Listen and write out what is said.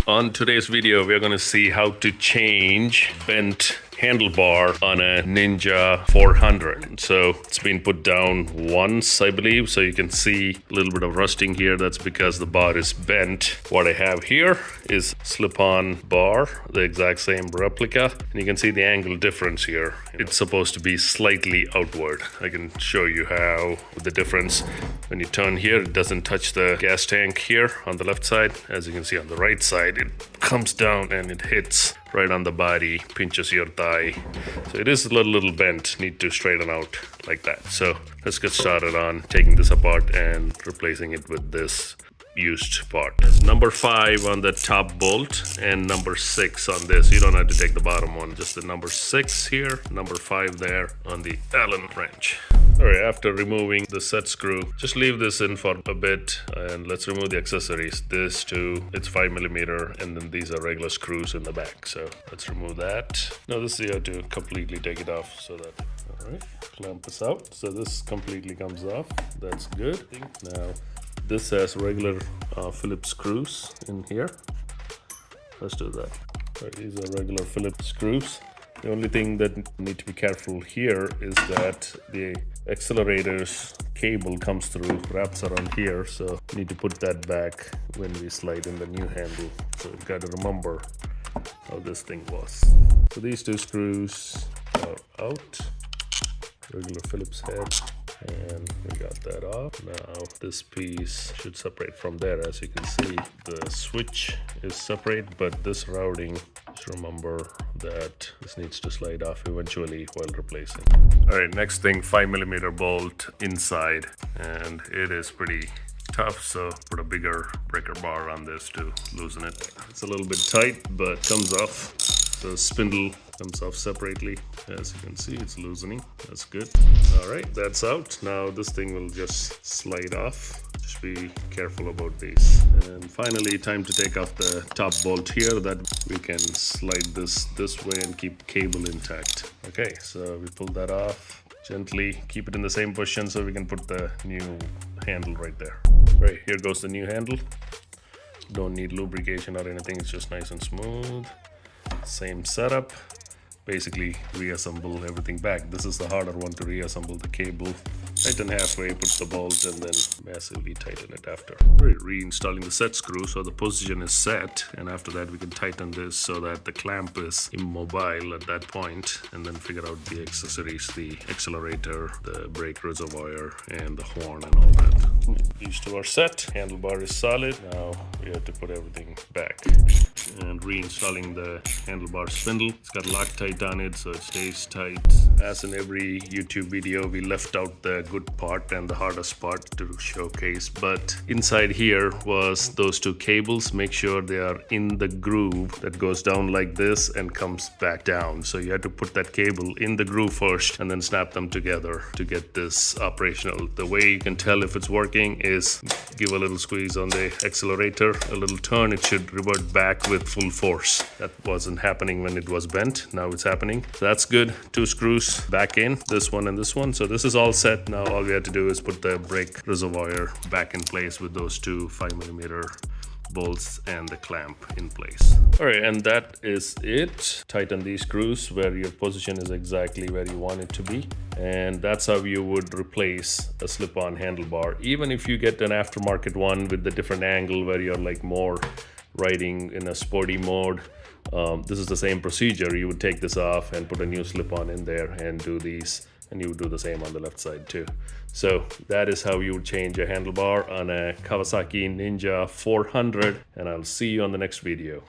On today's video, we're going to see how to change bent handlebar on a Ninja 400. So it's been put down once, I believe, so you can see a little bit of rusting here. That's because the bar is bent. What I have here is slip-on bar, the exact same replica, and you can see the angle difference here. It's supposed to be slightly outward. I can show you how the difference. When you turn here, it doesn't touch the gas tank here on the left side. As you can see on the right side, it comes down and it hits right on the body, pinches your thigh. So it is a little bent, need to straighten out like that. So let's get started on taking this apart and replacing it with this used part. Number 5 on the top bolt and number 6 on this. You don't have to take the bottom one, just the number 6 here, number 5 there on the Allen wrench. All right, after removing the set screw, just leave this in for a bit and let's remove the accessories. This too, it's 5mm, and then these are regular screws in the back. So let's remove that. Now this you have to completely take it off so that, all right, clamp this out. So this completely comes off, that's good. Now this has regular Phillips screws in here. Let's do that. Right, these are regular Phillips screws. The only thing that need to be careful here is that the accelerator's cable comes through, wraps around here, so we need to put that back when we slide in the new handle. So we've got to remember how this thing was. So these two screws are out, regular Phillips head, and we got that off. Now this piece should separate from there. As you can see, the switch is separate, but this routing, just remember that this needs to slide off eventually while replacing. All right, next thing, 5mm bolt inside, and it is pretty tough, so put a bigger breaker bar on this to loosen it. It's a little bit tight, but comes off. The spindle comes off separately. As you can see, it's loosening. That's good. All right, that's out. Now this thing will just slide off. Just be careful about these. And finally, time to take off the top bolt here, that we can slide this way and keep cable intact. Okay, so we pull that off gently, keep it in the same position so we can put the new handle right there. Right, here goes the new handle. Don't need lubrication or anything, it's just nice and smooth. Same setup. Basically reassemble everything back. This is the harder one to reassemble, the cable. Tighten halfway, put the bolt, and then massively tighten it after. Reinstalling the set screw so the position is set, and after that we can tighten this so that the clamp is immobile at that point, and then figure out the accessories, the accelerator, the brake reservoir, and the horn and all that. These two are set. Handlebar is solid. Now we have to put everything back. And reinstalling the handlebar spindle. It's got Loctite on it, so it stays tight. As in every YouTube video, we left out the good part and the hardest part to showcase, but inside here was those two cables. Make sure they are in the groove that goes down like this and comes back down. So you have to put that cable in the groove first and then snap them together to get this operational. The way you can tell if it's working is give a little squeeze on the accelerator, a little turn, it should revert back with full force. That wasn't happening when it was bent. Now it's happening. So that's good. 2 screws back in, this one and this one. So this is all set. Now all we have to do is put the brake reservoir back in place with those 2 5mm bolts and the clamp in place. All right, and that is it. Tighten these screws where your position is exactly where you want it to be, and that's how you would replace a slip-on handlebar. Even if you get an aftermarket one with the different angle where you're like more riding in a sporty mode, this is the same procedure. You would take this off and put a new slip-on in there and do these, and you would do the same on the left side too. So that is how you would change a handlebar on a Kawasaki Ninja 400, and I'll see you on the next video.